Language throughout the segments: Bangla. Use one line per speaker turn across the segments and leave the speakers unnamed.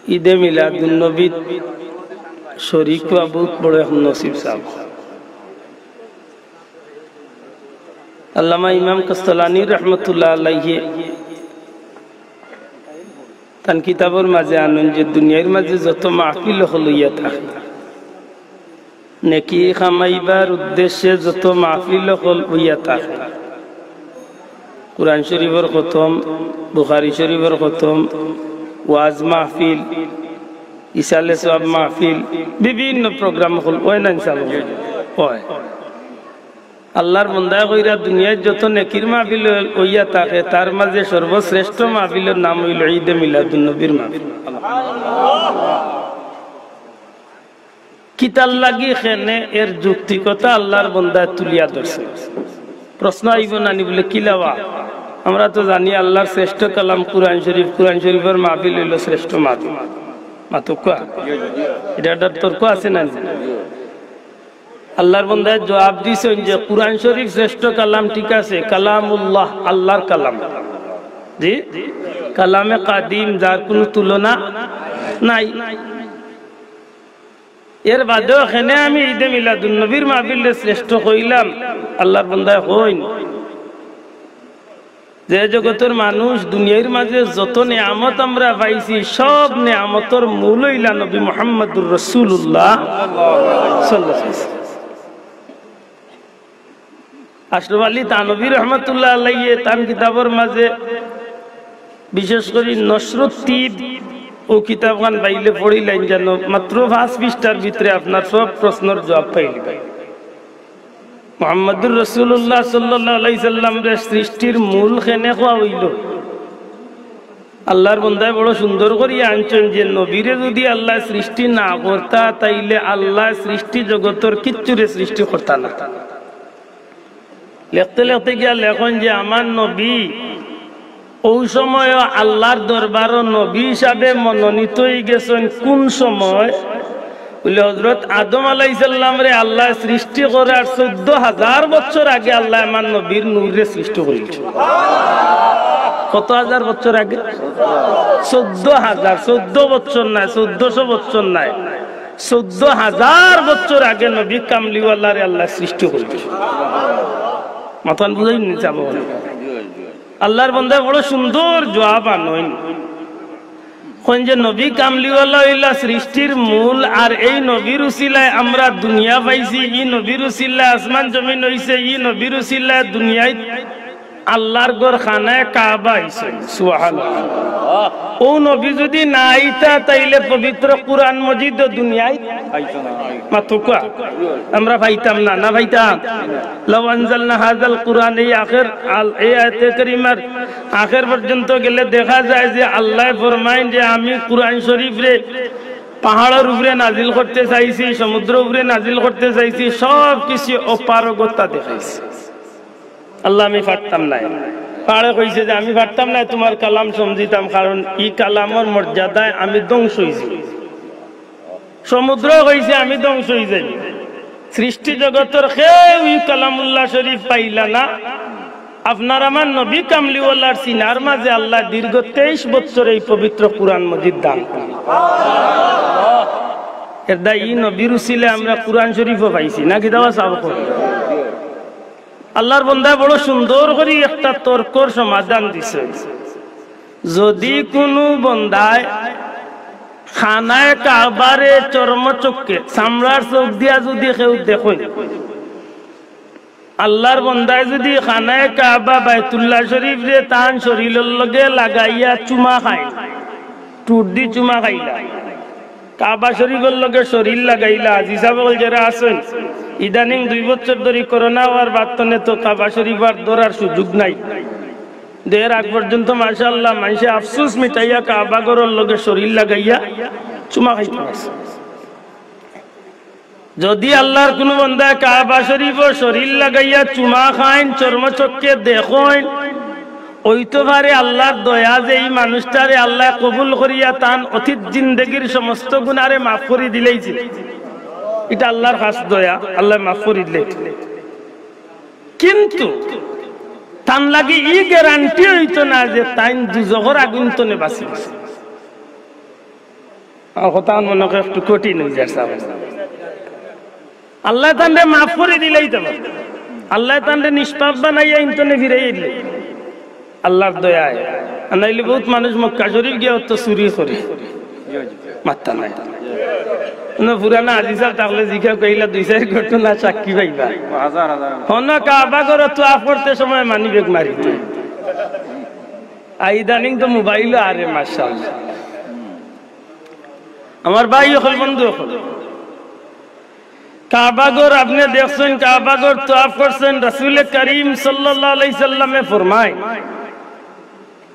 ঈদে মিলাদুন নবী শরীক হওয়া বহুত বড় এখন নসিব সাহেব। আল্লামা ইমাম কাস্তালানী রহমতুল্লাহ আলাইহি তান কিতাবের মাঝে আনেন যে দুনিয়ার মাঝে যত মাহফিল হইয়া থাকে, নেকি কামাইবার উদ্দেশ্যে যত মাহফিল হইয়া থাকে, কুরআন শরীফের খতম, বুখারী শরীফের খতম, ওয়াজ মাহফিল, ইসালে সওয়াব মাহফিল, বিভিন্ন প্রোগ্রাম হল ওই না ইনশাআল্লাহ হয়। আল্লাহর বান্দা কইরা দুনিয়ায় যত নেকির মাহফিল হইয়া থাকে তার মাঝে সর্বশ্রেষ্ঠ মাহফিলের নাম হইল ঈদে মিলাদুন নবীর মাহফিল। কিতাল লাগি খেনে এর যুক্তিকতা আল্লাহর বান্দা তুলিয়া ধরছে। প্রশ্ন আইব নানি বলে কিলাওয়া, আমরা তো জানি আল্লাহর শ্রেষ্ঠ কালাম কুরআন শরীফ, কুরআন শরীফের মাহফিল হইল শ্রেষ্ঠ মাহফিল। মাতুকা এটা তর্ক আছে না? আল্লাহর বান্দা জবাব দিছেন যে কুরআন শরীফ শ্রেষ্ঠ কালাম, ঠিক আছে, কালামুল্লাহ, আল্লাহর কালাম, জি, কালামে কাদিম যার কোনো তুলনা নাই। এর বাদেও এখানে আমি ঈদে মিলাদুন নবীর মাহফিল শ্রেষ্ঠ কইলাম। আল্লাহর বান্দা কইন যে জগতের মানুষ দুনিয়ার মাঝে যত নিয়ামত আমরা পাইছি সব নিয়ামতের মূল হইলা নবী মুহাম্মদুর রাসূলুল্লাহ সাল্লাল্লাহু আলাইহি ওয়াসাল্লাম। আশরাফ আলী থানভী রহমতুল্লাহ আলাইহি তার কিতাবের মাঝে বিশেষ করে নসরুত তিব ও কিতাবখান বাইলে পড়িলেন যেন মাত্র 5 পৃষ্ঠার ভিতরে আপনার সব প্রশ্নের জবাব পাইলেন। মুহাম্মদুর রাসূলুল্লাহ সাল্লাল্লাহু আলাইহি সাল্লামের সৃষ্টির মূল খেনে হওয়া হইল। আল্লাহর বান্দায় বড় সুন্দর করিয়া আনছেন যে নবীরে যদি আল্লাহ সৃষ্টি না করতা তাইলে আল্লাহ সৃষ্টি জগতের কিচ্ছুরে সৃষ্টি করতা না। লিখতে লিখতে গিয়া লেখন যে আমার নবী ওই সময় আল্লাহর দরবার নবী হিসাবে মনোনীত হয়ে গেছেন কোন সময়? বলে হযরত আদম আলাইহিস সালাম রে আল্লাহ সৃষ্টি করার 14,000 বছর আগে আল্লাহ আমার নবীর নূরে সৃষ্টি করেছেন। কত হাজার বছর আগে? 14,000, 14 বছর নাই, 1400 বছর নাই, 14,000 বছর আগে নবী কামলিওয়ালা রে আল্লাহ সৃষ্টি করেছেন। মাথান বুঝাই নি যাব। আল্লাহর বান্দা বড় সুন্দর জবাব আনইন কোন যে নবী কামলিওয়ালা হইলা সৃষ্টির মূল, আর এই নবীর উসিলায় আমরা দুনিয়া পাইছি, ই নবীর উসিলায় আসমান জমিন হইছে, ই নবীর উসিলায় দুনিয়ায় আল্লাহর ঘর খানায় কাবা হইছে। সুবহানাল্লাহ। ও নবী যদি না আইতা তাইলে পবিত্র কুরআন মজিদ দুনিয়ায় আইতো না। মাতুকা আমরা পাইতাম না, না পাইতাম। লাউ আনজালনা হাযাল কুরআন, এই আখির এই আয়াতে কারিমার আখির পর্যন্ত গেলে দেখা যায় যে আল্লাহ ফরমায় যে আমি কুরআন শরীফ রে পাহাড়ের উপরে নাজিল করতে চাইছি, সমুদ্রের উপরে নাজিল করতে চাইছি, সব কিছু অপারগতা দেখাইছি। আল্লাহ আমি পারতাম না। পাহাড়ে কইছে যে আমি পারতাম না তোমার কালাম সমঝিতাম, কারণ ই কালামের মর্যাদায় আমি ধ্বংস হইছি। সমুদ্র কইছে আমি ধ্বংস হই যাই। সৃষ্টি জগতের কেউ ই কালামুল্লাহ শরীফ পাইলা না। আপনার আমার নবী কামলিওয়ালার সিনার মাঝে আল্লাহ দীর্ঘ 23 বছর এই পবিত্র কুরআন মজিদ দান করেন। এর দাই ই নবীর উসিলে আমরা কুরআন শরীফও পাইছি নাকি দাওয়া সাহেব। আল্লাহর বান্দা বড় সুন্দর করে একটা তর্কর সমাধান দিছে। যদি কোনো বান্দায় খানায় কাবারে চর্মচক্ষে চামড়ার চোখ দিয়া যদি কেউ দেখেন, আল্লাহর বান্দায় যদি খানায় কাবা বাইতুল্লাহ শরীফ রে তান শরীরের লগে লাগাইয়া চুমা খায়, টুট দি চুমা খাইলা, কাবা শরীফের লগে শরীর লাগাইলা, আজিজা বল যারা আছেন ইদানিং 2 বছর ধরে করোনা হওয়ার বাতনে তো কাবা শরীফ আর ধরার সুযোগ নাই। দের আগ পর্যন্ত মাশাআল্লাহ মানুষে আফসোস মিটাইয়া কাবা ঘরের লগে শরীর লাগাইয়া চুমা খাইতে আছে। যদি আল্লাহর কোন বান্দা কাবা শরীফ ও শরীর লাগাইয়া চুমা খায়, চর্মচক্ষে দেখেন, ওইতো পারে আল্লাহর দয়া যে এই মানুষটারে আল্লাহ কবুল করিয়া তান অতীত জিন্দেগির সমস্ত গুনারে মাফ করে দিলেইছে। এটা আল্লাহর খাস দয়া, আল্লাহ মাফ করে দিলে। কিন্তু তান লাগি ই গ্যারান্টি হইতো না যে তাই দুজখর আগুন তনে বাঁচি। আর কথা মনে করে একটু কঠিন হয়ে যাচ্ছে আল্লাহ তান্ডে মাফ করে দিলেই তো আল্লাহ তান্ডে নিষ্পাপ বানাইয়া ইন্তনে ফিরাই দিলে আল্লাহর দয়ায় নাইলে বহুত মানুষ মক্কা শরীফ গিয়ে তো চুরি করে মাত্তা নাই পুরানা আজিসা থাকলে জিজ্ঞা কইলা 2-4 ঘটনা সাক্ষী পাইবা হন কাবা ঘর তো করতে সময় মানি বেগ মারি আইদানিং তো মোবাইল আরে মাশাআল্লাহ আমার ভাই হল বন্ধু হল কাবা ঘর আপনি দেখছেন কাবা ঘর তো করছেন রাসূল করিম সাল্লাল্লাহু আলাইহি সাল্লামে ফরমায়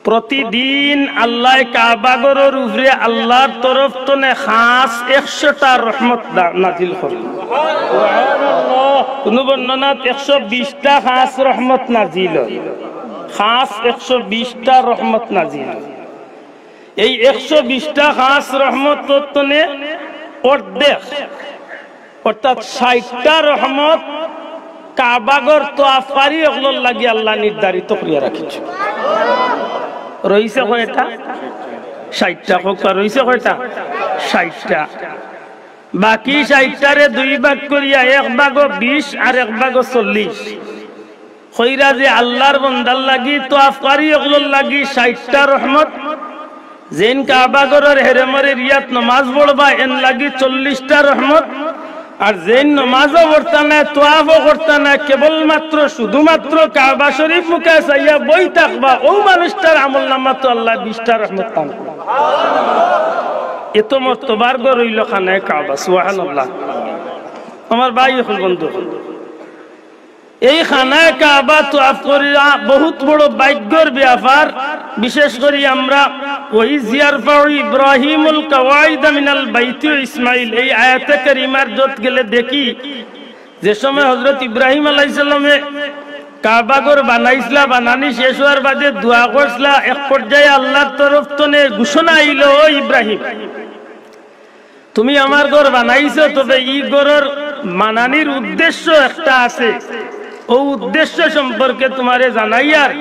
প্রতিদিন আল্লাহ কাবা ঘরের উপরে আল্লাহর তরফ থেকে খাস 100টা রহমত নাজিল করেন সুবহানাল্লাহ কোন বর্ণনাত 120টা খাস রহমত নাজিল হয় খাস 120টা রহমত নাজিল এই 120টা খাস রহমত থেকে অর্ধেক অর্থাৎ 60টা রহমত কাবা ঘর তোয়াফকারী ওগুলোর লাগি আল্লাহ নির্ধারিত করিয়া রাখিছে রইছে কয়টা 60টা হোকা রইছে কয়টা 60টা বাকি 60টারে 2 ভাগ করিয়া এক ভাগ 20 আর এক ভাগ 40 কইরা যে আল্লাহর বান্দার লাগি তোয়াফকারী ওগুলোর লাগি 60টা রহমত যেন কাবা ঘরের হেরেমরে রিয়াত নামাজ পড়বা এন লাগি 40টা রহমত আর যেন নামাজও পড়তা না তোয়াফও করতা না কেবলমাত্র শুধুমাত্র কাবা শরীফ মুখে চাইয়া বই থাকবা ও মানুষটার আমলনামা তো আল্লাহ 20টা রহমত দান করে এত মর্তবার ঘর হইল খানায় কাবা সুবহানাল্লাহ আমার ভাই হল বন্ধু এই খানায় কাবা তোয়াফ করিয়া বহুত বড় ভাগ্যের ব্যাপার বিশেষ করে আমরা ওই জিয়ারফাউ ইব্রাহিমুল কওয়াইদ মিনাল বাইতি ইসমাইল এই আয়াতে কারিমার যত গেলে দেখি যে সময় হযরত ইব্রাহিম আলাইহিস সালামে কাবা ঘর বানাইছলা বানানি শেষ হওয়ার বাদে দোয়া করছলা এক পর্যায়ে আল্লাহর তরফ থেকে ঘোষণা আইল ও ইব্রাহিম তুমি আমার ঘর বানাইছো তবে এই ঘরের মানানির উদ্দেশ্য একটা আছে ও উদ্দেশ্য সম্পর্কে তোমারে জানাইয়ার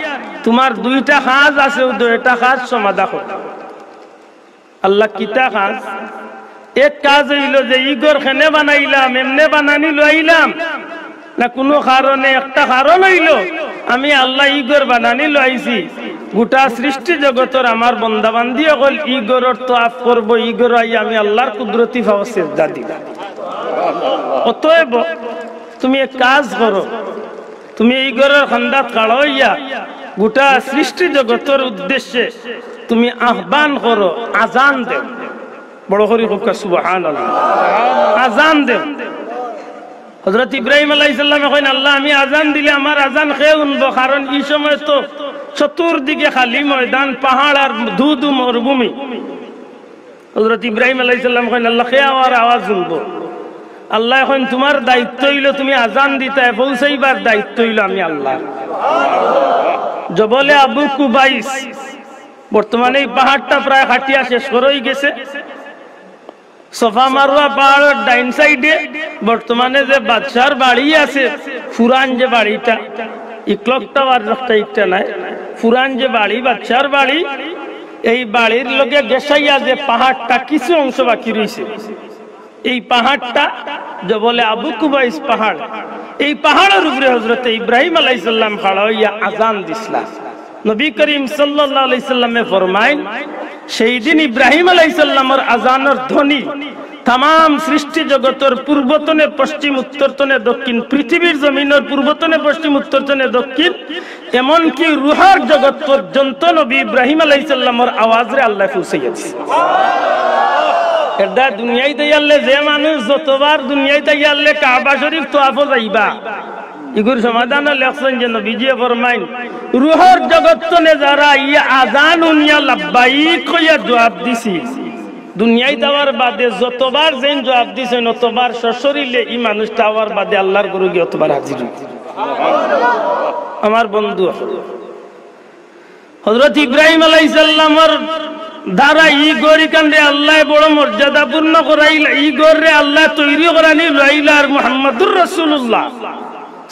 তোমার 2টা কাজ আছে ও 2টা কাজ সমাধান করো আল্লাহ কিতা কাজ এক কাজ হইল যে ই ঘর কেনে বানাইলাম এমনে বানানি লইলাম না কোনো কারণে একটা কারণ হইল আমি আল্লাহ ই ঘর বানানি লইছি গোটা সৃষ্টি জগতের আমার বান্দা বান্দি হল ই ঘরের তোয়াফ করব ই ঘর আই আমি আল্লাহর কুদরতি ভাবে সিজদা দিব অতএব তুমি এক কাজ করো তুমি এই ঘরের খান্দাত কাড়াইয়া গোটা সৃষ্টি জগতের উদ্দেশ্যে তুমি আহ্বান করো আজান দেও বড় করে হোক সুবহানাল্লাহ আজান দেও হযরত ইব্রাহিম আলাইহিস সালামে কইন আল্লাহ আমি আজান দিলে আমার আজান কে শুনবো কারণ এই সময় তো চতুর্দিকে খালি ময়দান পাহাড় আর ধুধু মরুভূমি হযরত ইব্রাহিম আলাইহিস সালাম কইন আল্লাহ কে আমার আওয়াজ শুনবো আল্লাহ এখন তোমার দায়িত্ব হইল তুমি আজান দিতে পৌঁছাইবার দায়িত্ব হইল আমি আল্লাহ জবলে আবু কুবাইস বর্তমানে এই পাহাড়টা প্রায় খাটিয়া শেষ করেই গেছে সফা মারওয়া পাহাড়ের ডাইন সাইডে বর্তমানে যে বাদশার বাড়ি আছে ফুরান যে বাড়িটা ইকলক টাওয়ার রাস্তা একটা নাই ফুরান যে বাড়ি বাদশার বাড়ি এই বাড়ির লোকে গেছাইয়া যে পাহাড়টা কিছু অংশ বাকি রয়েছে এই পাহাড়টা যে বলে আবু কুবাইস পাহাড় এই পাহাড়ের উপরে হযরত ইব্রাহিম আলাইহিস সালাম খাড়া হইয়া আজান দিছলা নবী করিম সাল্লাল্লাহু আলাইহি সাল্লামে ফরমায় সেই দিন ইব্রাহিম আলাইহিস সালামের আজানের ধ্বনি तमाम सृष्टि जगतर पूर्वतने पश्चिम उत्तरतने दक्षिण पृथिवीर जमीनर पूर्वतने पश्चिम उत्तरतने दक्षिण एमन कि रूहार जगत पर्यन्त नबी इब्राहिम आलाइहिस सालामर आवाज रे आल्लाह पहुंचाइছে एडा दुनियाय दाइयाले जे मानुष যতবার दुनियाय दाइयाले काबा शरीफ तवाफ जाइबा इगुर समाधान लेखছেন যে নবীজি ফরমাইন রূহের জগতনে যারা ইয়া আযান উনিয়া লাব্বাইক কইয়া জবাব দিছি দুনিয়ায় যাওয়ার বাদে যতবার যেন জবাব দিছেন ততবার সশরীরে এই মানুষটা আওয়ার বাদে আল্লাহর গুরু গিয়ে ততবার হাজির আমার বন্ধু হযরত ইব্রাহিম আলাইহিস সালামের দ্বারা এই গরি কান্দে আল্লাহ বড় মর্যাদাপূর্ণ করাইলা এই গরে আল্লাহ তৈরি করানি লাইলা আর মুহাম্মদুর রাসূলুল্লাহ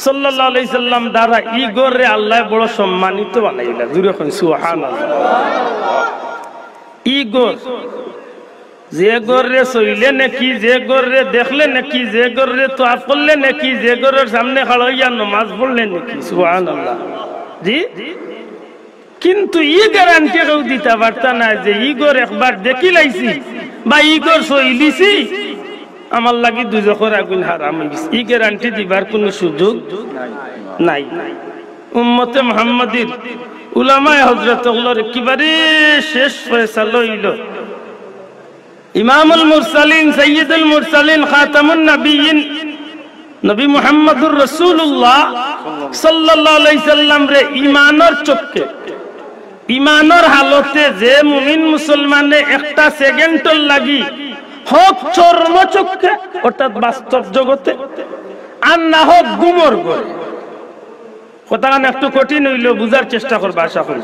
সাল্লাল্লাহু আলাইহি সাল্লাম দ্বারা এই গরে আল্লাহ বড় সম্মানিত বানাইলা জুরে কই সুবহানাল্লাহ এই গর যে গররে চইলে নাকি, যে গররে দেখলে নাকি, যে গররে তোয়াফ করলে নাকি, যে গরের সামনে খাড়াইয়া নমাজ পড়লে নাকি। সুবহানাল্লাহ। জি, কিন্তু ই গ্যারান্টি কেউ দিতে পারতা না যে ই গর একবার দেখি লাইছি বা ই গর চইলিছি আমার লাগি দুজখের আগুন হারাম হয়ে গেছে। ই গ্যারান্টি দিবার কোনো সুযোগ নাই। উম্মতে মুহাম্মাদির উলামায়ে হযরত গুলোর একেবারে শেষ ফয়সালা হইল ইমামুল মুরসালিন, সাইয়্যিদুল মুরসালিন, খাতামুন নবিয়্যিন নবী মুহাম্মদুর রাসূলুল্লাহ সাল্লাল্লাহু আলাইহি সাল্লাম রে ঈমানের চক্ষে, ঈমানের হালতে যে মুমিন মুসলমানে একটা সেকেন্ডর লাগি হোক চর্ম চক্ষে অর্থাৎ বাস্তব জগতে আর না হোক গুমর করে, কথাটা একটু কঠিন হইল, বুঝার চেষ্টা করবা আশা করি।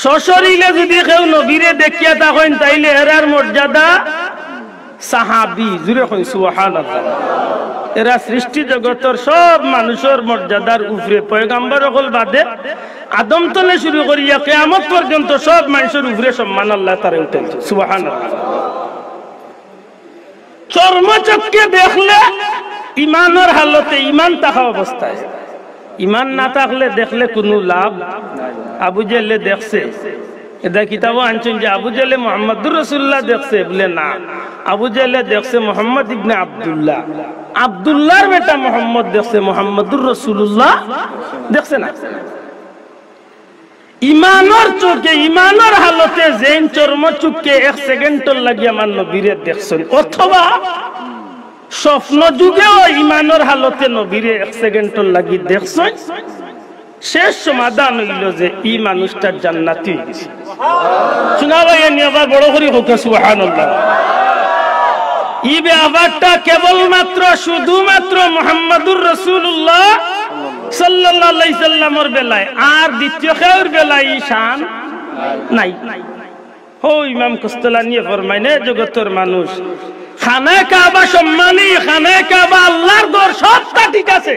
সশরীরে যদি কেউ নবীরে দেখিয়া থাকেন তাইলে এরার মর্যাদা সাহাবী, জুড়ে কই সুবহানাল্লাহ। এরা সৃষ্টি জগতের সব মানুষের মর্যাদার উপরে, পয়গম্বর হল বাদে আদম তলে শুরু করিয়া কিয়ামত পর্যন্ত সব মানুষের উপরে সম্মান আল্লাহ তাআলা উঠাইছে। সুবহানাল্লাহ। চর্মচক্ষে দেখলে ইমানের হালতে, ইমান থাকা অবস্থায়, ইমান না থাকলে দেখলে কোনো লাভ। আবু জেলে দেখছে, এটা কিতাবও আনছেন যে আবু জেলে মুহাম্মদুর রাসূলুল্লাহ দেখছে বলে না, আবু জেলে দেখছে মুহাম্মদ ইবনে আব্দুল্লাহ, আব্দুল্লাহর বেটা মুহাম্মদ দেখছে, মুহাম্মদুর রাসূলুল্লাহ দেখছে না। ইমানের চোখে, ইমানের হালতে যেন চর্ম চুকে এক সেকেন্ডর লাগি আমার নবীরে দেখছেন, অথবা স্বপ্ন যুগেও ইমানের হালতে নবীরে এক সেকেন্ডর লাগি দেখছেন, শেষ সমাধান হইল যে এই মানুষটার জান্নাতি হয়ে গেছে। শোনা ভাই, আবার বড় করে হোক সুবহানাল্লাহ। এই ব্যাপারটা কেবলমাত্র শুধুমাত্র মুহাম্মদুর রাসূলুল্লাহ সাল্লাল্লাহু আলাইহি সাল্লামের বেলায়, আর দ্বিতীয় কেউর বেলায় শান নাই। ও ইমাম কুস্তালানি ফরমাইনে জগতের মানুষ খানায়ে কাবা সম্মানী, খানায়ে কাবা আল্লাহর ঘর, সবটা ঠিক আছে,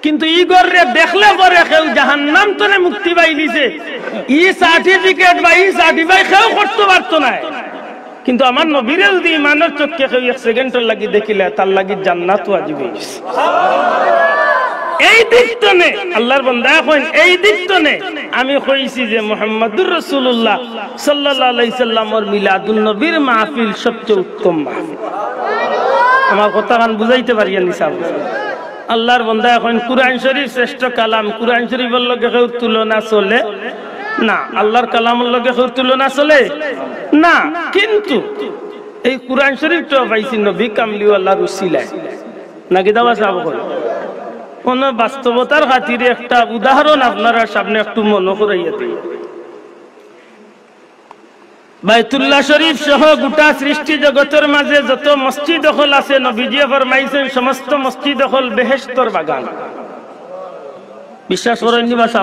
কিন্তু ই ঘরে দেখলে পরে কেউ জাহান্নাম থেকে মুক্তি পাইলিছে, ই সার্টিফিকেট বা ই সার্টিফাই কেউ করতে পারতো না। কিন্তু আমার নবীরে যদি ইমানের চোখে কেউ এক সেকেন্ডের লাগি দেখিলে তার লাগি জান্নাত ওয়াজিব হয়ে গেছে। এই দিক তনে আল্লাহর বান্দা এখন এই দিক তনে আমি কইছি যে মুহাম্মদুর রাসূলুল্লাহ সাল্লাল্লাহু আলাইহি সাল্লামের মিলাদুন নবীর মাহফিল সবচেয়ে উত্তম মাহফিল। আমার কথা কান বুঝাইতে পারি না সাহেব। আল্লাহর বান্দা এখন কুরআন শরীফ শ্রেষ্ঠ কালাম, কুরআন শরীফের লগে কেউ তুলনা চলে না, আল্লাহর কালামের লগে কেউ তুলনা চলে না। কিন্তু এই কুরআন শরীফটা পাইছি নবী কামলিওয়ালার উসিলায়, নাকি দাওয়া সাহেব কই কোন বাস্তবতার খাতিরে একটা উদাহরণ আপনারা সামনে একটু মনে করাইয়া দিই। বাইতুল্লাহ শরীফ সহ গোটা সৃষ্টি জগতের মাঝে যত মসজিদ দখল আছে, নবীজি ফরমাইছেন সমস্ত মসজিদ দখল বেহেশতের বাগান। বিশ্বাস করেন নি বাসা?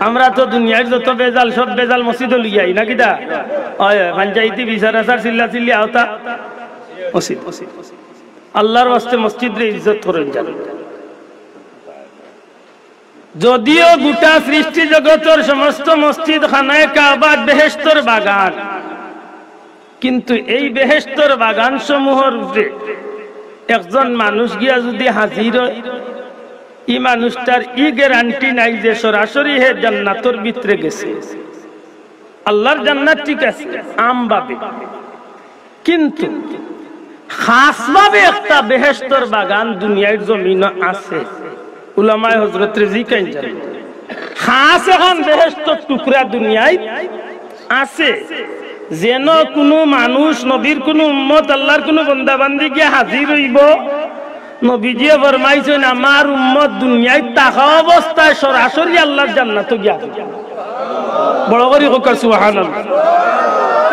আমরা তো দুনিয়ার যত বেজাল সব বেজাল মসজিদ লইয়াই নাকি দা পঞ্চায়েতি বিচার আচার চিল্লা চিল্লি আওতা মসজিদ। আল্লাহর ওয়াস্তে মসজিদ রে ইজ্জত করেন জান। যদিও গোটা সৃষ্টি জগতের সমস্ত মসজিদ খানায়ে কাবা বেহেশতের বাগান, কিন্তু এই বেহেশতের বাগান সমূহের উপরে একজন মানুষ গিয়া যদি হাজির হয়, এই মানুষটার ই গ্যারান্টি নাই যে সরাসরি হে জান্নাতের ভিতরে গেছে। আল্লাহর জান্নাত ঠিক আছে আমভাবে, কিন্তু খাসভাবে একটা বেহেশতের বাগান দুনিয়ার জমিনে আছে। উলামায়ে হযরত রিজিকাইন জানেন খাস এখন বেহেশতের টুকরা দুনিয়ায় আছে, যেন কোনো মানুষ নবীর কোনো উম্মত আল্লাহর কোনো বান্দা বান্দি গিয়ে হাজির হইব, নবীজি ফরমাইছেন আমার উম্মত দুনিয়ায় থাকা অবস্থায় সরাসরি আল্লাহর জান্নাতে গিয়া। বড় করে হোক সুবহানাল্লাহ।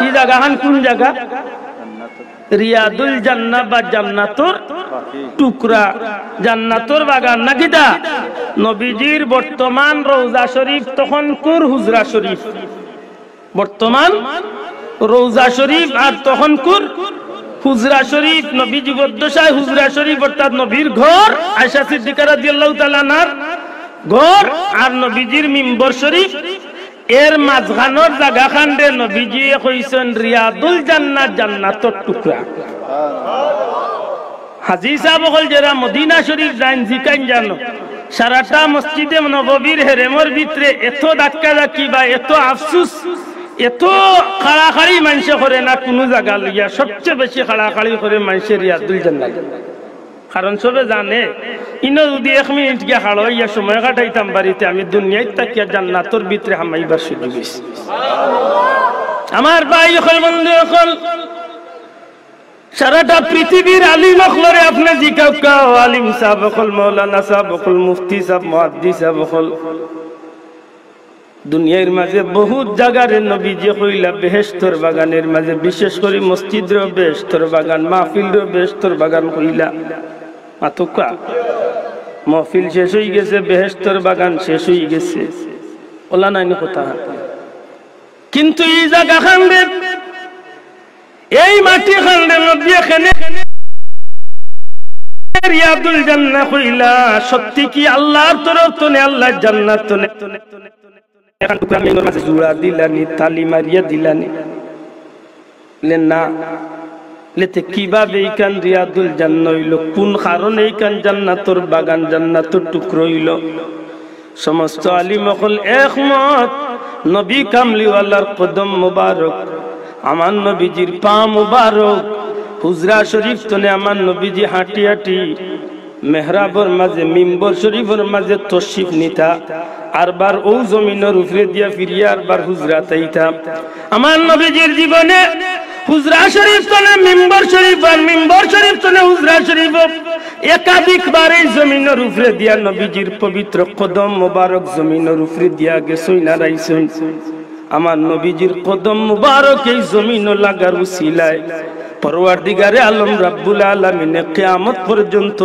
এই জায়গাখান কোন জায়গা? রিয়াদুল জান্নাহ বা জান্নাতুর টুকরা, জান্নাতুর বাগান নাকি দা? নবীজির বর্তমান রওজা শরীফ তখন কুর হুজরা শরীফ, বর্তমান রওজা শরীফ আর তখন কুর হুজরা শরীফ। নবী জীবদ্দশায় হুজরা শরীফ অর্থাৎ নবীর ঘর, আয়েশা সিদ্দিকা রাদিয়াল্লাহু তাআলা আনহার ঘর, আর নবীজির মিম্বর শরীফ এর মাঝখানোর জায়গা খান্ডে নবীজি কইছেন রিয়াদুল জান্নাত জান্নাতর টুকরা। হাজী সাহেব হল যারা মদিনা শরীফ যান জিকান জানো সারাটা মসজিদে নববীর হেরেমর ভিতরে এত ধাক্কা ধাক্কি বা এত আফসুস এত খাড়াখাড়ি মানুষ করে না কোনো জায়গা লইয়া, সবচেয়ে বেশি খাড়াখাড়ি করে মানুষের রিয়াদুল জান্নাত। কারণ সবে জানে ইনো যদি 1 মিনিট গিয়ে হাড় হইয়া সময় কাটাইতাম বাড়িতে, আমি দুনিয়ায় তাকিয়া জান্নাতর ভিতরে হামাইবার সুযোগ হইছে। আমার ভাই হল বন্ধু হল সারাটা পৃথিবীর আলিম হলরে আপনি জিজ্ঞাসা আলিম সাহেব হল, মৌলানা সাহেব হল, মুফতি সাহেব, মুহাদ্দিস সাহেব হল, দুনিয়ার মাঝে বহুত জায়গার নবীজি কইলা বেহেশতর বাগানের মাঝে, বিশেষ করে মসজিদের বেহেশতর বাগান, মাহফিলের বেহেশতর বাগান কইলা মাতুকা। মাহফিল শেষ হয়ে গেছে, বেহেশতর বাগান শেষ হয়ে গেছে, ওলা নাই কথা। কিন্তু এই জায়গা খান্ডে এই মাটি খান্ডের মধ্যে এখানে রিয়াদুল জান্নাত কইলা সত্যি কি আল্লাহর তরফ থেকে আল্লাহ জান্নাত থেকে জোড়া দিলানি, তালি মারিয়া দিলানি না লেতে কিভাবে এইখান রিয়াদুল জান্নাত হইল, কোন কারণে এইখান জান্নাতর বাগান জান্নাতর টুকরো হইল? সমস্ত আলিম হল একমত নবী কামলিওয়ালার কদম মুবারক, আমার নবীজির পা মুবারক হুজরা শরীফ তনে আমার নবীজি হাঁটি হাঁটি মেহরাবর মাঝে মিম্বর শরীফের মাঝে তশরিফ নিতা, আরবার ও জমিনের উপরে দিয়া ফিরিয়া আরবার হুজরা তাইতা। আমার নবীজির জীবনে হুজরা শরীফ তনে মিম্বর শরীফ আর মিম্বর শরীফ তনে হুজরা শরীফ একাধিকবার এই জমিনের উপরে দিয়া নবীজির পবিত্র কদম মুবারক জমিনের উপরে দিয়া গেছই না রাইছই। আমার নবীজির কদম মুবারক এই জমিন লাগার উসিলায় পরওয়ারদিগারে আলম রাব্বুল আলামিন কিয়ামত পর্যন্ত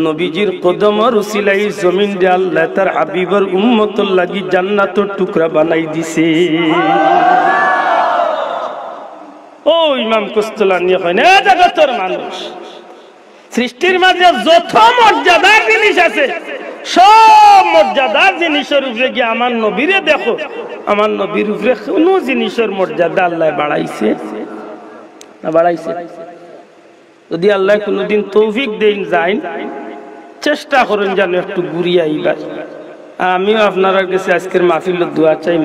নবীজির কদমের উসিলায় জমিন দে আল্লাহ তার হাবিবের উম্মতের লাগি জান্নাতের টুকরা বানাই দিছে। ও ইমাম কুস্তুলানি কয় না জগতের মানুষ সৃষ্টির মাঝে যত মর্যাদার জিনিস আছে সব মর্যাদার জিনিসের উপরে গিয়ে আমার নবীরে দেখো, আমার নবীর উপরে কোন জিনিসের মর্যাদা আল্লাহ বাড়াইছে না বাড়াইছে? যদি আল্লাহ কোনদিন তৌফিক দেন যাই চেষ্টা করেন যেন একটু ঘুরিয়ে আইবার। আমিও আপনার কাছে আজকের মাহফিলের দোয়া চাই।